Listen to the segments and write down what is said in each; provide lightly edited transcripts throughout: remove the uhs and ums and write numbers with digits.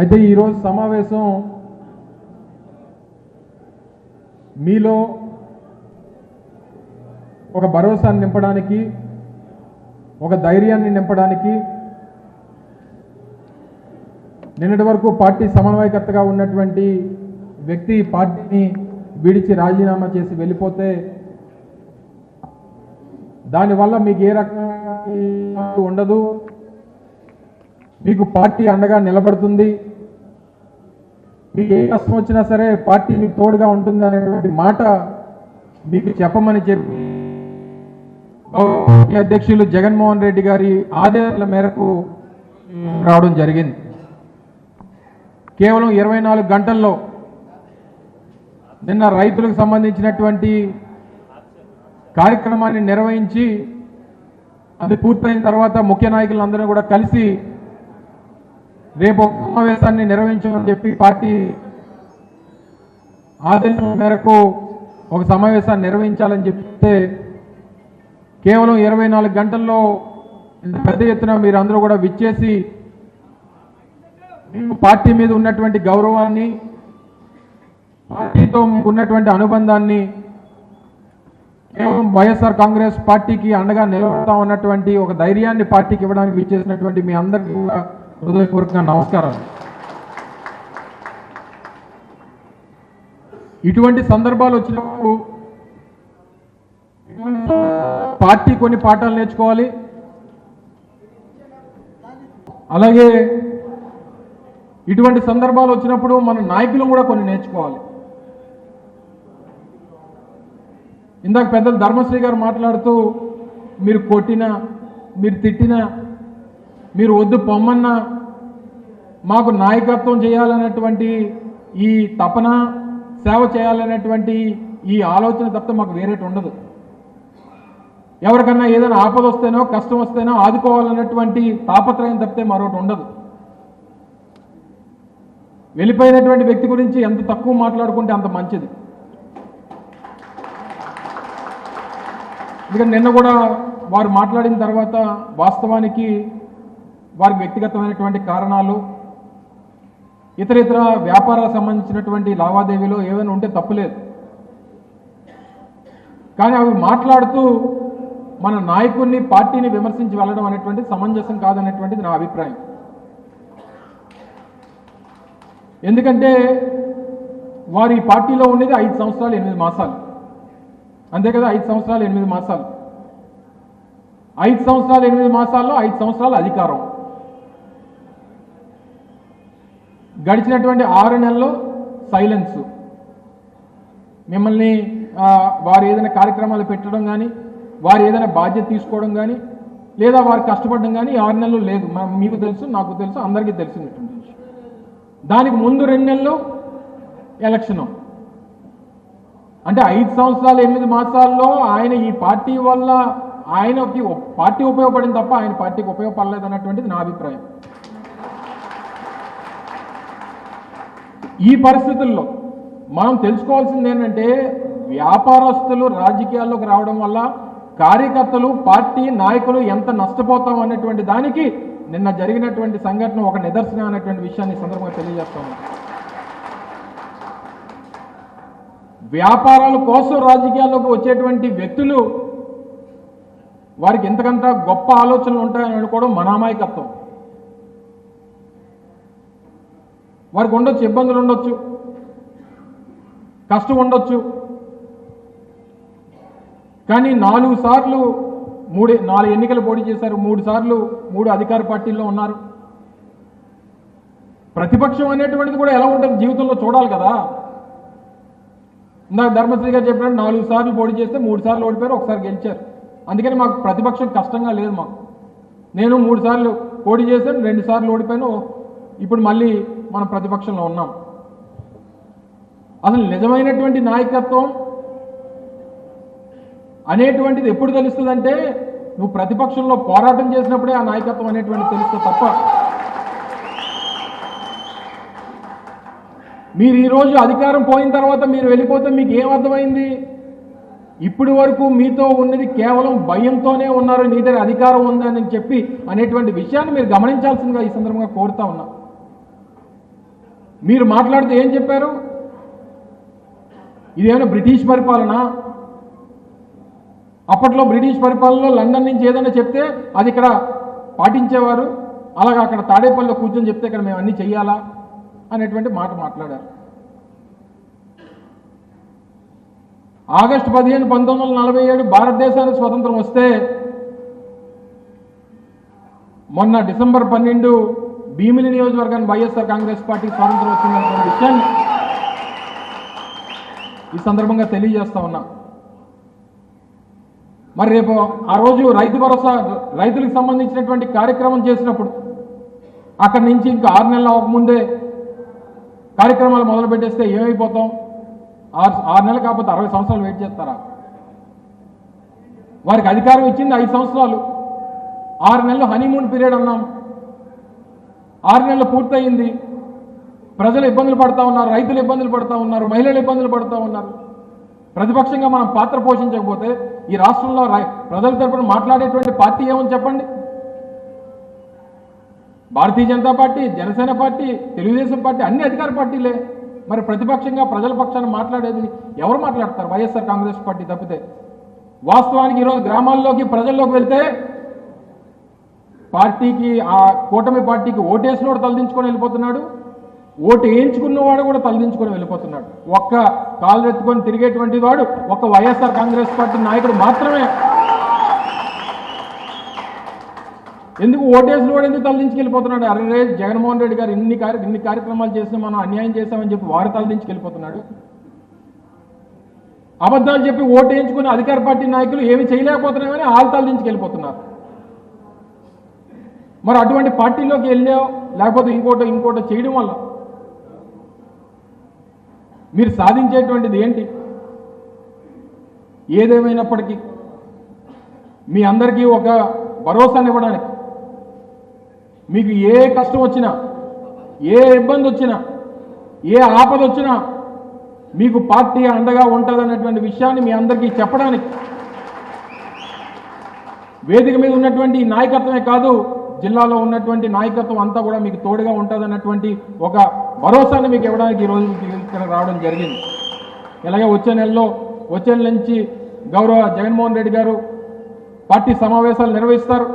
అయితే ఈరోజు సమావేశం మీలో ఒక భరోసాను నింపడానికి, ఒక ధైర్యాన్ని నింపడానికి, నిన్నటి వరకు పార్టీ సమన్వయకర్తగా ఉన్నటువంటి వ్యక్తి పార్టీని విడిచి రాజీనామా చేసి వెళ్ళిపోతే దానివల్ల మీకు ఏ రకంగా ఉండదు, మీకు పార్టీ అండగా నిలబడుతుంది, మీకు ఏ కష్టం వచ్చినా సరే పార్టీ మీకు తోడుగా ఉంటుంది అనేటువంటి మాట మీకు చెప్పమని చెప్పి అధ్యక్షులు జగన్మోహన్ రెడ్డి గారి ఆదేశాల మేరకు రావడం జరిగింది. కేవలం 24 గంటల్లో నిన్న రైతులకు సంబంధించినటువంటి కార్యక్రమాన్ని నిర్వహించి అది పూర్తయిన తర్వాత ముఖ్య నాయకులందరూ కూడా కలిసి రేపు సమావేశాన్ని నిర్వహించమని చెప్పి పార్టీ ఆదేశం మేరకు ఒక సమావేశాన్ని నిర్వహించాలని చెప్తే కేవలం 24 గంటల్లో పెద్ద ఎత్తున మీరు అందరూ కూడా విచ్చేసి పార్టీ మీద ఉన్నటువంటి గౌరవాన్ని, పార్టీతో ఉన్నటువంటి అనుబంధాన్ని, కేవలం వైఎస్ఆర్ కాంగ్రెస్ పార్టీకి అండగా నిలబడతాం అన్నటువంటి ఒక ధైర్యాన్ని పార్టీకి ఇవ్వడానికి విచ్చేసినటువంటి మీ అందరికీ కూడా హృదయపూర్వకంగా నమస్కారాలు. ఇటువంటి సందర్భాలు వచ్చినప్పుడు పార్టీ కొన్ని పాఠాలు నేర్చుకోవాలి, అలాగే ఇటువంటి సందర్భాలు వచ్చినప్పుడు మన నాయకులు కూడా కొన్ని నేర్చుకోవాలి. ఇందాక పెద్దలు ధర్మశ్రీ గారు మాట్లాడుతూ మీరు కొట్టినా, మీరు తిట్టినా, మీరు వద్దు పొమ్మన్నా మాకు నాయకత్వం చేయాలనేటువంటి ఈ తపన, సేవ చేయాలనేటువంటి ఈ ఆలోచన తప్ప మాకు వేరేటి ఉండదు. ఎవరికన్నా ఏదైనా ఆపద వస్తేనో కష్టం వస్తేనో ఆదుకోవాలన్నటువంటి తాపత్రయం తప్పితే మరొకటి ఉండదు. వెళ్ళిపోయినటువంటి వ్యక్తి గురించి ఎంత తక్కువ మాట్లాడుకుంటే అంత మంచిది. ఎందుకంటే నిన్న కూడా వారు మాట్లాడిన తర్వాత వాస్తవానికి వారికి వ్యక్తిగతమైనటువంటి కారణాలు, ఇతర వ్యాపారాలకు సంబంధించినటువంటి లావాదేవీలు ఏమైనా ఉంటే తప్పులేదు. కానీ అవి మాట్లాడుతూ మన నాయకుడిని, పార్టీని విమర్శించి వెళ్ళడం అనేటువంటి సమంజసం కాదనేటువంటిది నా అభిప్రాయం. ఎందుకంటే వారు ఈ పార్టీలో ఉండేది 5 సంవత్సరాలు 8 మాసాలు, అంతే కదా? 5 సంవత్సరాలు 8 మాసాలు, 5 సంవత్సరాలు 8 మాసాల్లో 5 సంవత్సరాలు అధికారం, గడిచినటువంటి 6 నెలలు సైలెన్స్. మిమ్మల్ని వారు ఏదైనా కార్యక్రమాలు పెట్టడం కానీ, వారు ఏదైనా బాధ్యత తీసుకోవడం కానీ, లేదా వారు కష్టపడడం కానీ 6 నెలలు లేదు. మీకు తెలుసు, నాకు తెలుసు, అందరికీ తెలిసినటువంటి విషయం. దానికి ముందు 2 నెలలు ఎలక్షను. అంటే 5 సంవత్సరాలు 8 మాసాల్లో ఆయన ఈ పార్టీ వల్ల ఆయనకి పార్టీ ఉపయోగపడింది తప్ప ఆయన పార్టీకి ఉపయోగపడలేదు అన్నటువంటిది నా అభిప్రాయం. ఈ పరిస్థితుల్లో మనం తెలుసుకోవాల్సింది ఏంటంటే, వ్యాపారస్తులు రాజకీయాల్లోకి రావడం వల్ల కార్యకర్తలు, పార్టీ నాయకులు ఎంత నష్టపోతాం అనేటువంటి దానికి నిన్న జరిగినటువంటి సంఘటన ఒక నిదర్శనం అనేటువంటి విషయాన్ని సందర్భంగా తెలియజేస్తాను. వ్యాపారాల కోసం రాజకీయాల్లోకి వచ్చేటువంటి వ్యక్తులు వారికి ఎంతకంత గొప్ప ఆలోచనలు ఉంటాయని అనుకోవడం మన అమాయకత్వం. వారికి ఉండొచ్చు, ఇబ్బందులు ఉండొచ్చు, కష్టం ఉండొచ్చు. కానీ 4 సార్లు 4 ఎన్నికలు పోటీ చేశారు, 3 సార్లు 3 అధికార పార్టీల్లో ఉన్నారు. ప్రతిపక్షం అనేటువంటిది కూడా ఎలా ఉంటుంది జీవితంలో చూడాలి కదా. ఇందాక ధర్మశ్రీ గారు చెప్పినట్టు 4 సార్లు పోటీ చేస్తే 3 సార్లు ఓడిపోయారు, 1 సారి గెలిచారు. అందుకని మాకు ప్రతిపక్షం కష్టంగా లేదు. మాకు నేను 3 సార్లు పోటీ చేశాను, 2 సార్లు ఓడిపోయాను, ఇప్పుడు మళ్ళీ మనం ప్రతిపక్షంలో ఉన్నాం. అసలు నిజమైనటువంటి నాయకత్వం అనేటువంటిది ఎప్పుడు తెలుస్తుందంటే, నువ్వు ప్రతిపక్షంలో పోరాటం చేసినప్పుడే ఆ నాయకత్వం అనేటువంటిది తెలుస్తుంది తప్ప మీరు ఈరోజు అధికారం పోయిన తర్వాత మీరు వెళ్ళిపోతే మీకు ఏం అర్థమైంది? ఇప్పటి వరకు మీతో ఉన్నది కేవలం భయంతోనే ఉన్నారు, నీ దగ్గర అధికారం ఉందని చెప్పి అనేటువంటి విషయాన్ని మీరు గమనించాల్సిందిగా ఈ సందర్భంగా కోరుతా ఉన్నా. మీరు మాట్లాడితే ఏం చెప్పారు? ఇదేమైనా బ్రిటిష్ పరిపాలన? అప్పట్లో బ్రిటిష్ పరిపాలనలో లండన్ నుంచి ఏదైనా చెప్తే అది ఇక్కడ పాటించేవారు, అలాగా అక్కడ తాడేపల్లిలో కూర్చొని చెప్తే ఇక్కడ మేము అన్నీ చెయ్యాలా అనేటువంటి మాట మాట్లాడారు. ఆగస్టు 15, 1947 భారతదేశానికి స్వతంత్రం వస్తే మొన్న డిసెంబర్ 12 భీమిలి నియోజకవర్గానికి వైఎస్ఆర్ కాంగ్రెస్ పార్టీ స్వాతంత్రం వచ్చిందనే విషయాన్ని ఈ సందర్భంగా తెలియజేస్తా ఉన్నా. మరి రేపు ఆ రోజు రైతు భరోసా రైతులకు సంబంధించినటువంటి కార్యక్రమం చేసినప్పుడు అక్కడి నుంచి ఇంకా 6 నెలలు అవ్వకముందే కార్యక్రమాలు మొదలు పెట్టేస్తే ఏమైపోతాం? 6 నెలలు కాకపోతే 60 సంవత్సరాలు వెయిట్ చేస్తారా? వారికి అధికారం ఇచ్చింది 5 సంవత్సరాలు, 6 నెలలు హనీమూన్ పీరియడ్ అన్నాం. 6 నెలలు పూర్తయింది. ప్రజలు ఇబ్బందులు పడతా ఉన్నారు, రైతులు ఇబ్బందులు పడతా ఉన్నారు, మహిళలు ఇబ్బందులు పడతా ఉన్నారు. ప్రతిపక్షంగా మనం పాత్ర పోషించకపోతే ఈ రాష్ట్రంలో ప్రజల తరపున మాట్లాడేటువంటి పార్టీ ఏమని చెప్పండి? Bharatiya Janata party, Janasena party, Telugu Desam party అన్ని అధికార పార్టీలే. మరి ప్రతిపక్షంగా ప్రజల పక్షాన మాట్లాడేది ఎవరు మాట్లాడతారు? వైఎస్ఆర్ కాంగ్రెస్ పార్టీ తప్పితే. వాస్తవానికి ఈరోజు గ్రామాల్లోకి ప్రజల్లోకి వెళ్తే పార్టీకి, ఆ కూటమి పార్టీకి ఓటేసినోడు తలదించుకొని వెళ్ళిపోతున్నాడు, ఓటు వేయించుకున్నవాడు కూడా తలదించుకొని వెళ్ళిపోతున్నాడు. ఒక్క కాళ్ళు ఎత్తుకొని తిరిగేటువంటి వాడు ఒక్క వైఎస్ఆర్ కాంగ్రెస్ పార్టీ నాయకుడు మాత్రమే. ఎందుకు ఓటేసిన వాడు ఎందుకు తలదించుకెళ్ళిపోతున్నాడు? అరే జగన్మోహన్ రెడ్డి గారు ఇన్ని కార్యక్రమాలు చేసినా మనం అన్యాయం చేశామని చెప్పి వారు తలదించుకెళ్ళిపోతున్నాడు. అబద్ధాలు చెప్పి ఓటు వేయించుకుని అధికార పార్టీ నాయకులు ఏమి చేయలేకపోతున్నామని వాళ్ళు తలదించుకెళ్ళిపోతున్నారు. మరి అటువంటి పార్టీలోకి వెళ్ళావు లేకపోతే ఇంకోటో చేయడం వల్ల మీరు సాధించేటువంటిది ఏంటి? ఏదేమైనప్పటికీ మీ అందరికీ ఒక భరోసాని ఇవ్వడానికి, మీకు ఏ కష్టం వచ్చినా, ఏ ఇబ్బంది వచ్చినా, ఏ ఆపద వచ్చినా మీకు పార్టీ అండగా ఉంటుందన్నటువంటి విషయాన్ని మీ అందరికీ చెప్పడానికి వేదిక మీద ఉన్నటువంటి నాయకత్వమే కాదు, జిల్లాలో ఉన్నటువంటి నాయకత్వం అంతా కూడా మీకు తోడుగా ఉంటుందన్నటువంటి ఒక భరోసాని మీకు ఇవ్వడానికి ఈరోజు ఇక్కడ రావడం జరిగింది. ఇలాగే వచ్చే నెల నుంచి గౌరవ జగన్మోహన్ రెడ్డి గారు పార్టీ సమావేశాలు నిర్వహిస్తారు.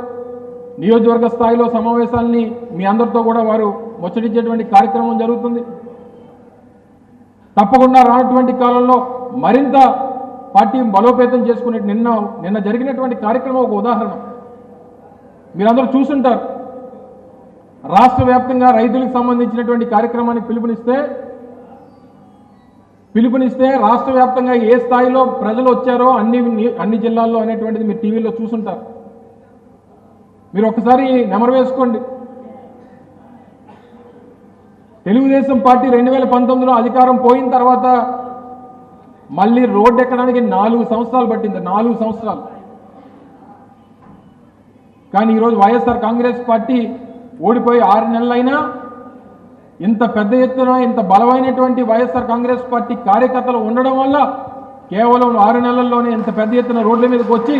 నియోజకవర్గ స్థాయిలో సమావేశాలని మీ అందరితో కూడా వారు ముచ్చటించేటువంటి కార్యక్రమం జరుగుతుంది. తప్పకుండా రానటువంటి కాలంలో మరింత పార్టీ బలోపేతం చేసుకునే నిన్న జరిగినటువంటి కార్యక్రమం ఒక ఉదాహరణ. మీరందరూ చూసుంటారు. రాష్ట్ర వ్యాప్తంగా రైతులకు సంబంధించినటువంటి కార్యక్రమానికి పిలుపునిస్తే రాష్ట్ర వ్యాప్తంగా ఏ స్థాయిలో ప్రజలు వచ్చారో అన్ని జిల్లాల్లో అనేటువంటిది మీరు టీవీలో చూసుంటారు. మీరు ఒకసారి నెమరు వేసుకోండి. తెలుగుదేశం పార్టీ 2019లో అధికారం పోయిన తర్వాత మళ్ళీ రోడ్డు ఎక్కడానికి 4 సంవత్సరాలు పట్టింది. 4 సంవత్సరాలు. కానీ ఈరోజు వైఎస్ఆర్ కాంగ్రెస్ పార్టీ ఓడిపోయి 6 నెలలైనా ఇంత పెద్ద ఎత్తున, ఇంత బలమైనటువంటి వైఎస్ఆర్ కాంగ్రెస్ పార్టీ కార్యకర్తలు ఉండడం వల్ల కేవలం 6 నెలల్లోనే ఇంత పెద్ద ఎత్తున రోడ్ల మీదకి వచ్చి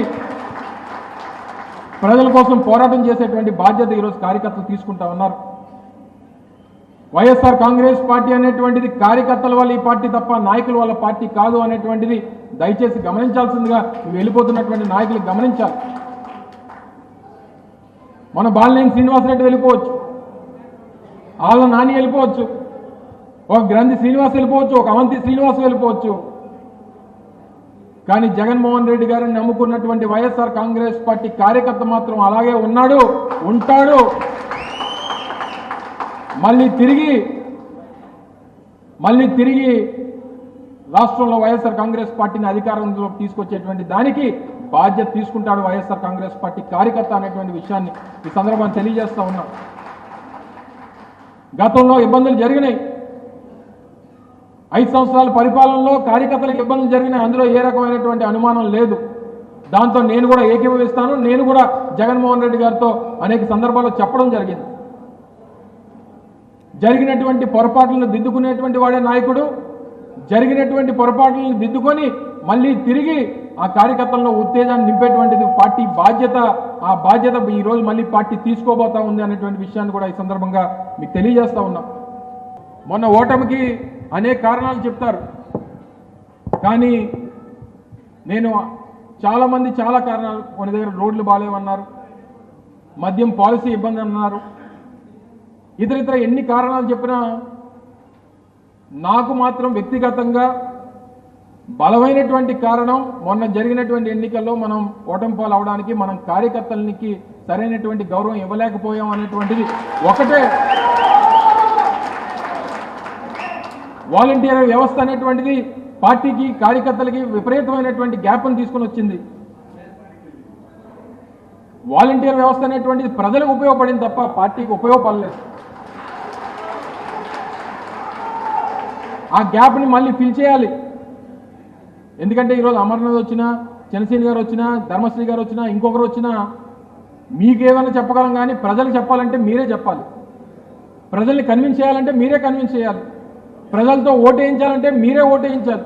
ప్రజల కోసం పోరాటం చేసేటువంటి బాధ్యత ఈరోజు కార్యకర్తలు తీసుకుంటా ఉన్నారు. వైఎస్ఆర్ కాంగ్రెస్ పార్టీ అనేటువంటిది కార్యకర్తల వల్ల ఈ పార్టీ తప్ప నాయకుల వల్ల పార్టీ కాదు అనేటువంటిది దయచేసి గమనించాల్సిందిగా వెళ్ళిపోతున్నటువంటి నాయకులు గమనించాలి. మన బాలినేని శ్రీనివాసరెడ్డి వెళ్ళిపోవచ్చు, ఆళ్ళ నాని వెళ్ళిపోవచ్చు, ఒక గ్రంథి శ్రీనివాస్ వెళ్ళిపోవచ్చు, ఒక అవంతి శ్రీనివాస్ వెళ్ళిపోవచ్చు. కానీ జగన్మోహన్ రెడ్డి గారిని నమ్ముకున్నటువంటి వైఎస్ఆర్ కాంగ్రెస్ పార్టీ కార్యకర్త మాత్రం అలాగే ఉన్నాడు, ఉంటాడు. మళ్ళీ తిరిగి రాష్ట్రంలో వైఎస్ఆర్ కాంగ్రెస్ పార్టీని అధికారంలోకి తీసుకొచ్చేటువంటి దానికి బాధ్యత తీసుకుంటాడు వైఎస్ఆర్ కాంగ్రెస్ పార్టీ కార్యకర్త అనేటువంటి విషయాన్ని ఈ సందర్భంగా తెలియజేస్తా ఉన్నాం. గతంలో ఇబ్బందులు జరిగినాయి. 5 సంవత్సరాల పరిపాలనలో కార్యకర్తలకు ఇబ్బందులు జరిగినాయి. అందులో ఏ రకమైనటువంటి అనుమానం లేదు. దాంతో నేను కూడా ఏకీభవిస్తాను. నేను కూడా జగన్మోహన్ రెడ్డి గారితో అనేక సందర్భాల్లో చెప్పడం జరిగింది. జరిగినటువంటి పొరపాట్లను దిద్దుకునేటువంటి వాడే నాయకుడు. జరిగినటువంటి పొరపాట్లను దిద్దుకొని మళ్ళీ తిరిగి ఆ కార్యకర్తల్లో ఉత్తేజాన్ని నింపేటువంటిది పార్టీ బాధ్యత. ఆ బాధ్యత ఈరోజు మళ్ళీ పార్టీ తీసుకోబోతా ఉంది అనేటువంటి విషయాన్ని కూడా ఈ సందర్భంగా మీకు తెలియజేస్తా ఉన్నాం. మొన్న ఓటమికి అనేక కారణాలు చెప్తారు, కానీ నేను చాలామంది చాలా కారణాలు, కొన్ని దగ్గర రోడ్లు బాగాలేవన్నారు, మద్యం పాలసీ ఇబ్బంది అన్నారు, ఇతర ఎన్ని కారణాలు చెప్పినా నాకు మాత్రం వ్యక్తిగతంగా బలమైనటువంటి కారణం మొన్న జరిగినటువంటి ఎన్నికల్లో మనం ఓటమి పాలు అవడానికి మనం కార్యకర్తలకి సరైనటువంటి గౌరవం ఇవ్వలేకపోయాం అనేటువంటిది ఒకటే. వాలంటీర్ వ్యవస్థ అనేటువంటిది పార్టీకి కార్యకర్తలకి విపరీతమైనటువంటి గ్యాప్ను తీసుకొని వచ్చింది. వాలంటీర్ వ్యవస్థ అనేటువంటిది ప్రజలకు ఉపయోగపడింది తప్ప పార్టీకి ఉపయోగపడలేదు. ఆ గ్యాప్ని మళ్ళీ ఫిల్ చేయాలి. ఎందుకంటే ఈరోజు అమర్నాథ్ వచ్చినా, చంద్రసేన్ గారు వచ్చినా, ధర్మశ్రీ గారు వచ్చినా, ఇంకొకరు వచ్చినా మీకేమైనా చెప్పగలం, కానీ ప్రజలకు చెప్పాలంటే మీరే చెప్పాలి. ప్రజల్ని కన్విన్స్ చేయాలంటే మీరే కన్విన్స్ చేయాలి. ప్రజలతో ఓటేయించాలంటే మీరే ఓటేయించాలి.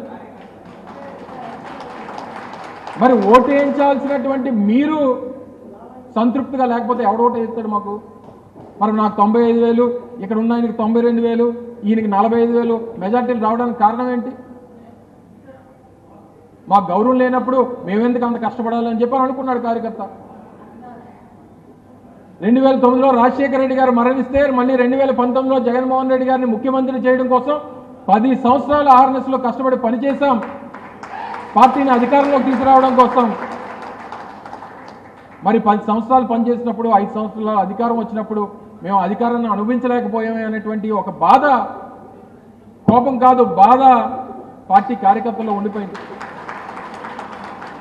మరి ఓటేయించాల్సినటువంటి మీరు సంతృప్తిగా లేకపోతే ఎవడు ఓటేస్తాడు మాకు? మరి నాకు 95,000, ఇక్కడ ఉన్న ఆయనకి 92,000, ఈయనకి 45,000 మెజార్టీలు రావడానికి కారణం ఏంటి? మాకు గౌరవం లేనప్పుడు మేమెందుకు అంత కష్టపడాలని చెప్పి అనుకున్నాడు కార్యకర్త. 2009లో రాజశేఖర రెడ్డి గారు మరణిస్తే మళ్ళీ 2019లో జగన్మోహన్ రెడ్డి గారిని ముఖ్యమంత్రి చేయడం కోసం 10 సంవత్సరాలు ఆర్ఎన్ఎస్లో కష్టపడి పనిచేశాం, పార్టీని అధికారంలోకి తీసుకురావడం కోసం. మరి 10 సంవత్సరాలు పనిచేసినప్పుడు 5 సంవత్సరాల అధికారం వచ్చినప్పుడు మేము అధికారాన్ని అనుభవించలేకపోయామే అనేటువంటి ఒక బాధ, కోపం కాదు బాధ పార్టీ కార్యకర్తల్లో ఉండిపోయింది.